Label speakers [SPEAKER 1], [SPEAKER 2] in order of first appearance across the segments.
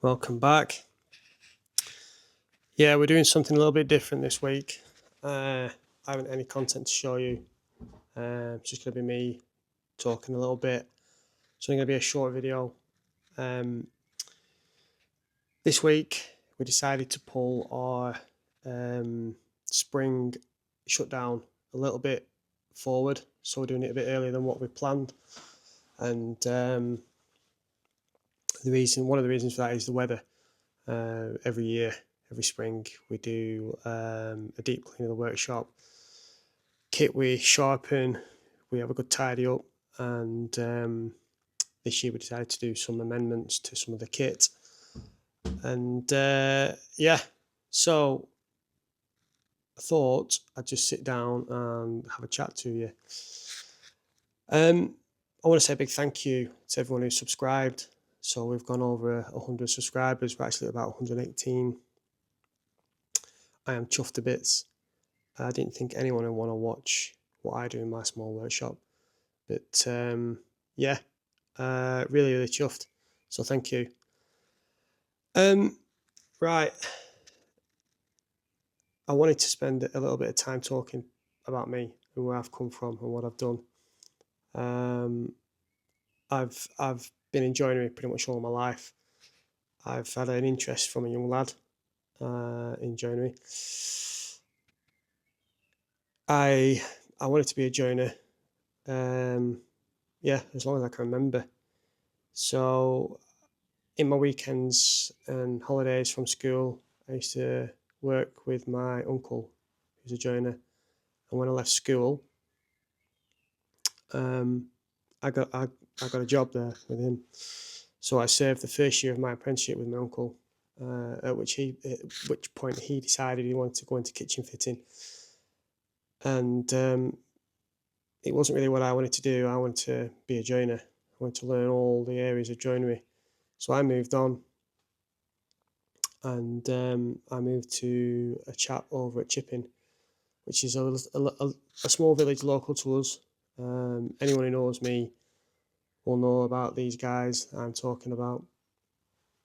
[SPEAKER 1] Welcome back. Yeah, we're doing something a little bit different this week. I haven't any content to show you. It's just going to be me talking a little bit. It's only going to be a short video. This week, we decided to pull our spring shutdown a little bit forward. So we're doing it a bit earlier than what we planned. And one of the reasons for that is the weather. Every year, every spring, we do a deep clean of the workshop. Kit we sharpen, we have a good tidy up, and this year we decided to do some amendments to some of the kit. And so I thought I'd just sit down and have a chat to you. I want to say a big thank you to everyone who subscribed. So we've gone over 100 subscribers. We're actually about 118. I am chuffed to bits. I didn't think anyone would want to watch what I do in my small workshop. But really, really chuffed. So thank you. Right. I wanted to spend a little bit of time talking about me and where I've come from and what I've done. I've been in joinery pretty much all my life. I've had an interest from a young lad in joinery. I wanted to be a joiner. As long as I can remember. So in my weekends and holidays from school, I used to work with my uncle, who's a joiner. And when I left school, I got a job there with him. So I served the first year of my apprenticeship with my uncle, at which point he decided he wanted to go into kitchen fitting. And it wasn't really what I wanted to do. I wanted to be a joiner. I wanted to learn all the areas of joinery. So I moved on, and I moved to a chap over at Chipping, which is a small village local to us. Anyone who knows me will know about these guys I'm talking about.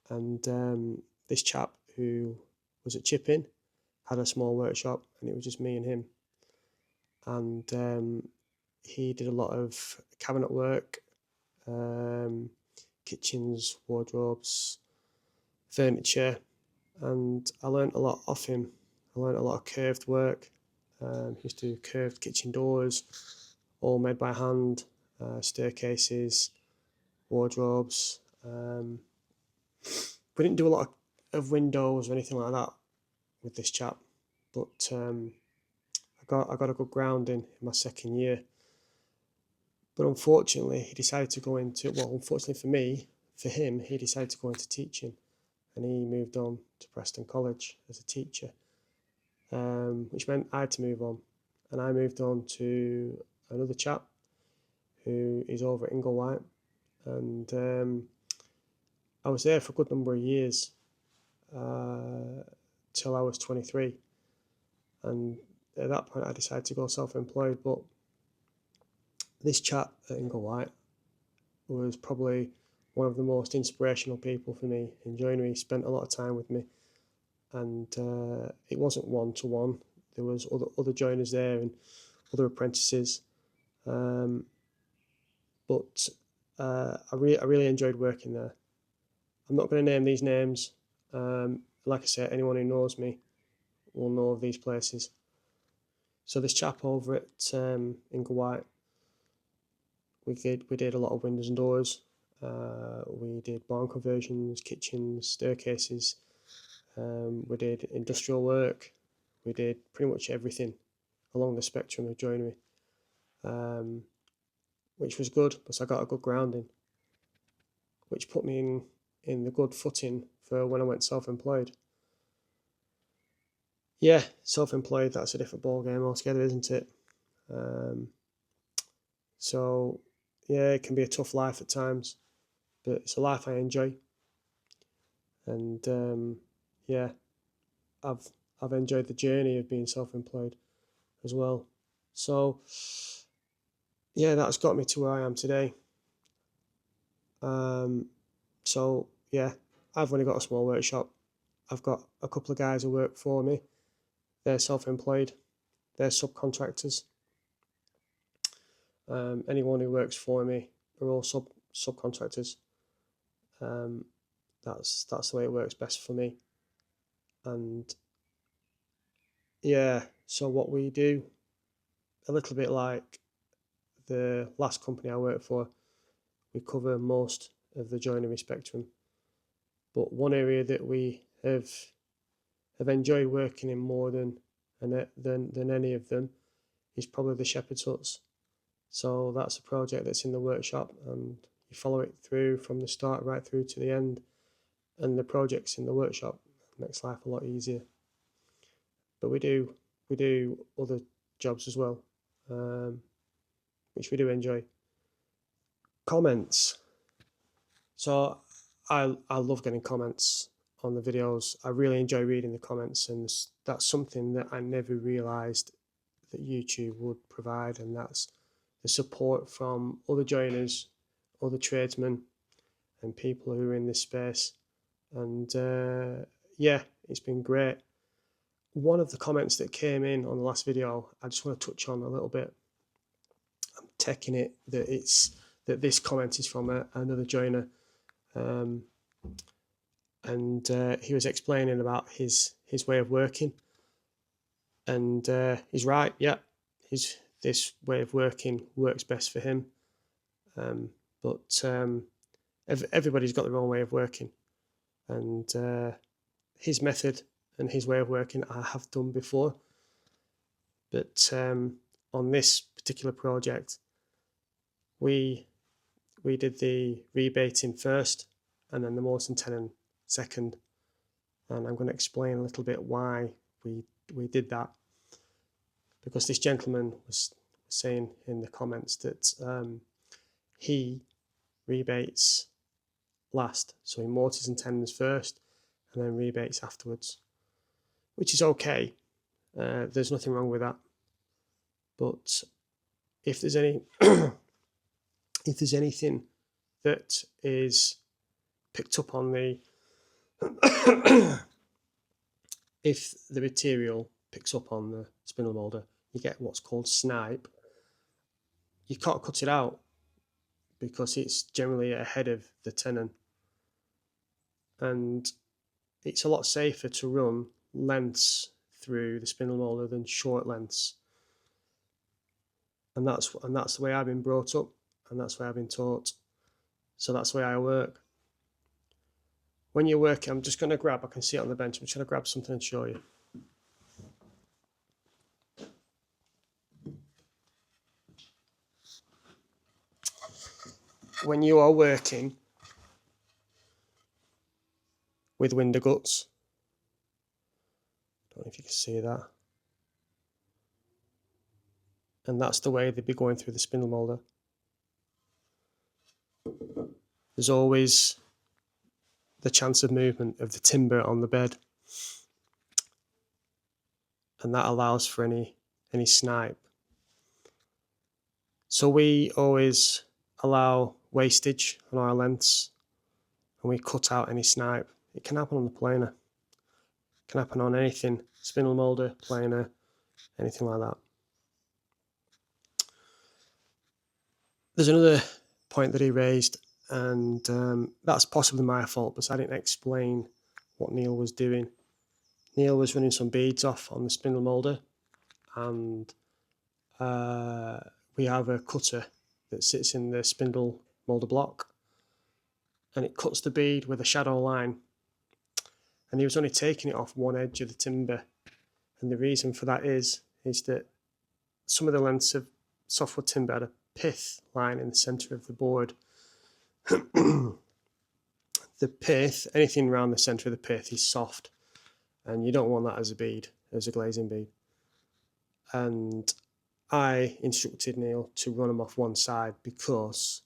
[SPEAKER 1] And this chap who was at Chipping had a small workshop, and it was just me and him. And he did a lot of cabinet work, kitchens, wardrobes, furniture, and I learned a lot off him. I learned a lot of curved work. He used to do curved kitchen doors, all made by hand, staircases, wardrobes. We didn't do a lot of windows or anything like that with this chap, but I got a good grounding in my second year. But unfortunately, he decided to go into, unfortunately for me, for him, he decided to go into teaching, and he moved on to Preston College as a teacher, which meant I had to move on. And I moved on to another chap who is over at Inglewhite, and I was there for a good number of years, till I was 23. And at that point, I decided to go self-employed, but this chap at Inglewhite was probably one of the most inspirational people for me in joinery. He spent a lot of time with me, and it wasn't one-to-one. There was other joiners there and other apprentices, but I really enjoyed working there. I'm not going to name these names. Like I said, anyone who knows me will know of these places. So this chap over at Inglewhite, we did a lot of windows and doors. We did barn conversions, kitchens, staircases. We did industrial work. We did pretty much everything along the spectrum of joinery, which was good because I got a good grounding, which put me in the good footing for when I went self-employed. Yeah, self-employed, that's a different ballgame altogether, isn't it? So yeah, it can be a tough life at times, but it's a life I enjoy. And I've enjoyed the journey of being self-employed as well. So yeah, that's got me to where I am today. So yeah, I've only got a small workshop. I've got a couple of guys who work for me. They're self-employed. They're subcontractors. Anyone who works for me are all subcontractors. That's the way it works best for me. And yeah, so what we do, a little bit like the last company I worked for, we cover most of the joinery spectrum. But one area that we have enjoyed working in more than any of them is probably the shepherd's huts. So that's a project that's in the workshop, and you follow it through from the start right through to the end. And the projects in the workshop makes life a lot easier. But we do other jobs as well, which we do enjoy. Comments. So I love getting comments on the videos. I really enjoy reading the comments, and that's something that I never realised that YouTube would provide, and that's the support from other joiners, other tradesmen, and people who are in this space. And yeah, it's been great. One of the comments that came in on the last video, I just want to touch on a little bit. I'm taking it that this comment is from another joiner, and he was explaining about his way of working, and he's right. Yeah, this way of working works best for him, but everybody's got their own way of working, and his method and his way of working I have done before, but on this particular project we did the rebating first and then the mortise and tenon second, and I'm going to explain a little bit why we did that, because this gentleman was saying in the comments that he rebates last, so he mortise and tenons first and then rebates afterwards, which is okay. There's nothing wrong with that, but if there's any if there's anything that is picked up on the if the material picks up on the spindle moulder, you get what's called snipe. You can't cut it out because it's generally ahead of the tenon, and it's a lot safer to run lengths through the spindle moulder than short lengths, and that's the way I've been brought up, and that's the way I've been taught, so that's the way I work. When you're working, I'm just going to grab, I can see it on the bench, I'm just going to grab something and show you. When you are working with window guts, I don't know if you can see that, and that's the way they'd be going through the spindle moulder. There's always the chance of movement of the timber on the bed, and that allows for any snipe. So we always allow wastage on our lengths, and we cut out any snipe. It can happen on the planer, it can happen on anything, spindle moulder, planer, anything like that. There's another point that he raised, and that's possibly my fault, because I didn't explain what Neil was doing. Neil was running some beads off on the spindle moulder, and we have a cutter that sits in the spindle moulder block, and it cuts the bead with a shadow line, and he was only taking it off one edge of the timber, and the reason for that is that some of the lengths of softwood timber had a pith line in the centre of the board. The pith, anything around the centre of the pith, is soft, and you don't want that as a bead, as a glazing bead. And I instructed Neil to run them off one side, because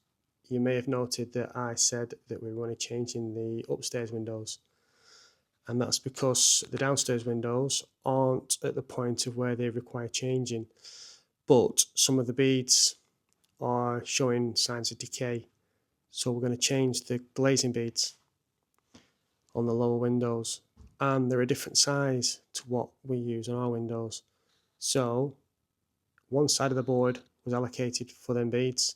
[SPEAKER 1] you may have noted that I said that we were only changing the upstairs windows, and that's because the downstairs windows aren't at the point of where they require changing, but some of the beads are showing signs of decay, so we're going to change the glazing beads. on the lower windows, and they're a different size to what we use on our windows. So one side of the board was allocated for them beads,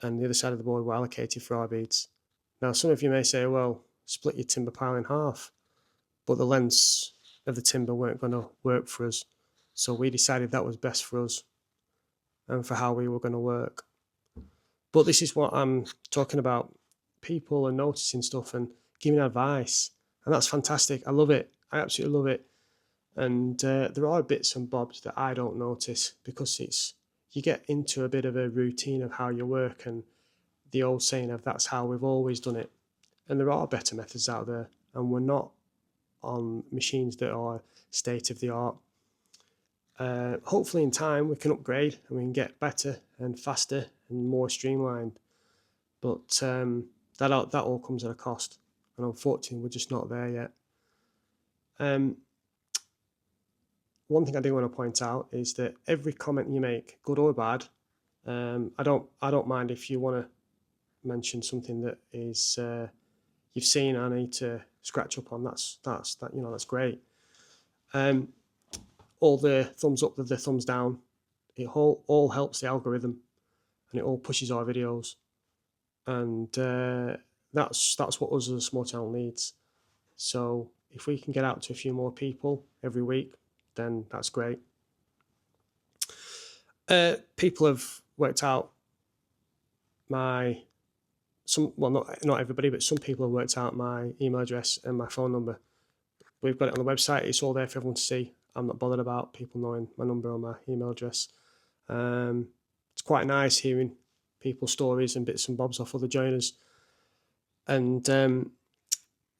[SPEAKER 1] and the other side of the board were allocated for our beads. Now, some of you may say, well, split your timber pile in half, but the lengths of the timber weren't going to work for us. So we decided that was best for us and for how we were going to work. But this is what I'm talking about. People are noticing stuff and giving advice, and that's fantastic. I love it. I absolutely love it. And there are bits and bobs that I don't notice because you get into a bit of a routine of how you work, and the old saying of that's how we've always done it. And there are better methods out there, and we're not on machines that are state of the art. Hopefully in time we can upgrade and we can get better and faster and more streamlined, but that all comes at a cost, and unfortunately we're just not there yet. One thing I do want to point out is that every comment you make, good or bad, I don't mind if you want to mention something that is you've seen I need to scratch up on. That's great. All the thumbs up, the thumbs down, it all helps the algorithm, and it all pushes our videos, and that's what us as a small channel needs. So if we can get out to a few more people every week, then that's great. People have worked out not everybody, but some people have worked out my email address and my phone number. We've got it on the website. It's all there for everyone to see. I'm not bothered about people knowing my number or my email address. It's quite nice hearing people's stories and bits and bobs off other joiners. And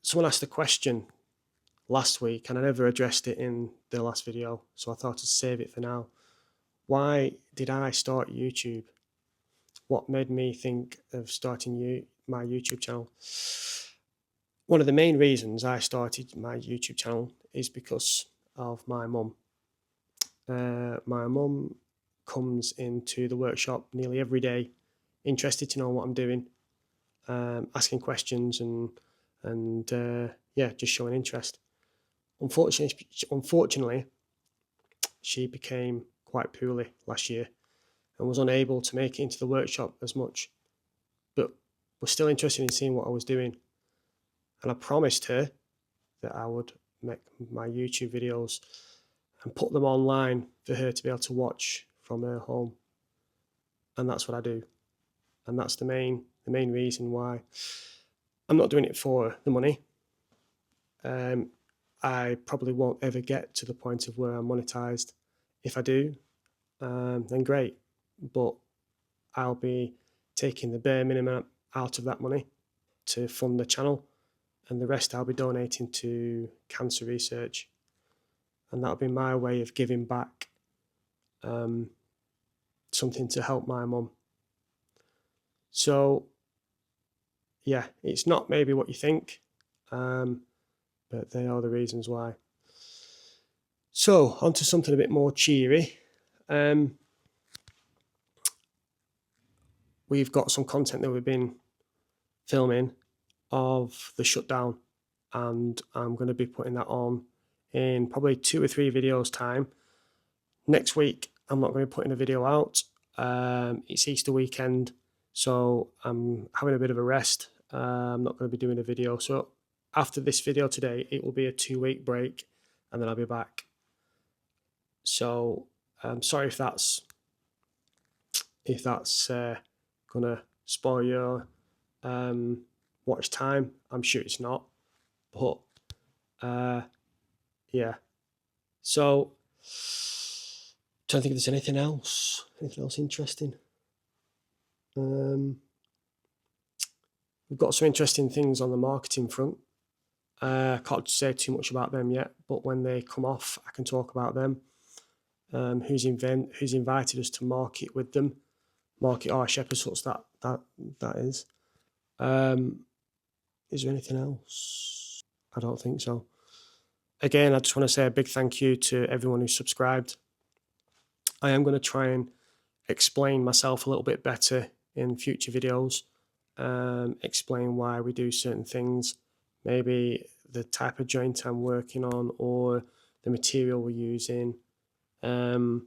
[SPEAKER 1] someone asked a question last week, and I never addressed it in the last video, so I thought I'd save it for now. Why did I start YouTube? What made me think of starting my YouTube channel? One of the main reasons I started my YouTube channel is because of my mum. My mum comes into the workshop nearly every day, interested to know what I'm doing, asking questions and just showing interest. Unfortunately, she became quite poorly last year and was unable to make it into the workshop as much, but was still interested in seeing what I was doing. And I promised her that I would make my YouTube videos and put them online for her to be able to watch from her home. And that's what I do. And that's the main reason why I'm not doing it for the money. I probably won't ever get to the point of where I'm monetized. If I do, then great. But I'll be taking the bare minimum out of that money to fund the channel, and the rest I'll be donating to cancer research. And that'll be my way of giving back something to help my mum. So, yeah, it's not maybe what you think, but they are the reasons why. So, on to something a bit more cheery. We've got some content that we've been filming of the shutdown, and I'm going to be putting that on in probably 2 or 3 videos time. Next week I'm not going to be putting a video out. It's Easter weekend, so I'm having a bit of a rest. I'm not going to be doing a video, so after this video today it will be a 2-week break, and then I'll be back. So I'm sorry if that's gonna spoil your watch time. I'm sure it's not, but yeah. So trying to think if there's anything else interesting. We've got some interesting things on the marketing front. I can't say too much about them yet, but when they come off, I can talk about them. Who's invited us to market with them, market our shepherd's huts. That is. Is there anything else? I don't think so. Again, I just want to say a big thank you to everyone who subscribed. I am going to try and explain myself a little bit better in future videos. Explain why we do certain things, maybe the type of joint I'm working on, or the material we're using, or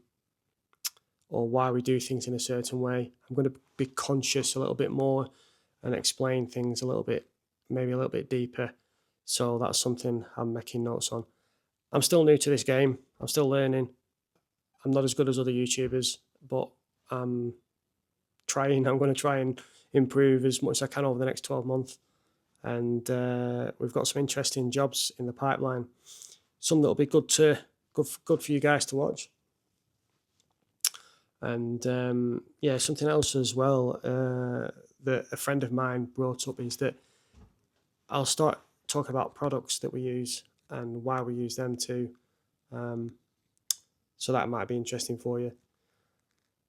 [SPEAKER 1] why we do things in a certain way. I'm going to be conscious a little bit more and explain things a little bit, maybe a little bit deeper. So that's something I'm making notes on. I'm still new to this game. I'm still learning. I'm not as good as other YouTubers, but I'm trying. I'm going to try and improve as much as I can over the next 12 months. And we've got some interesting jobs in the pipeline. Some that'll be good for you guys to watch. And yeah, something else as well that a friend of mine brought up is that I'll start talking about products that we use and why we use them too. So that might be interesting for you.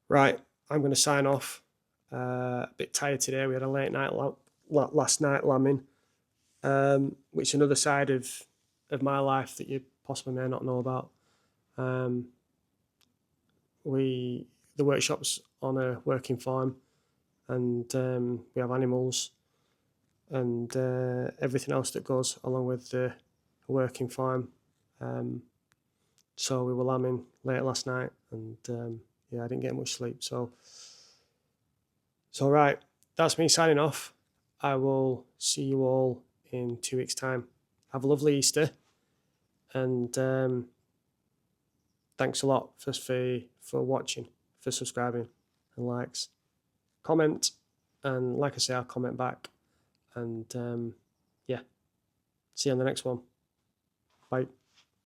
[SPEAKER 1] Right, I'm going to sign off. A bit tired today. We had a late night last night lambing, which is another side of my life that you possibly may not know about. The workshop's on a working farm, and we have animals and everything else that goes along with the working farm. So we were lambing late last night, and yeah, I didn't get much sleep. So right, that's me signing off. I will see you all in 2 weeks' time. Have a lovely Easter, and thanks a lot for watching, for subscribing and likes. Comment, and like I say, I'll comment back. And yeah, see you on the next one. Bye.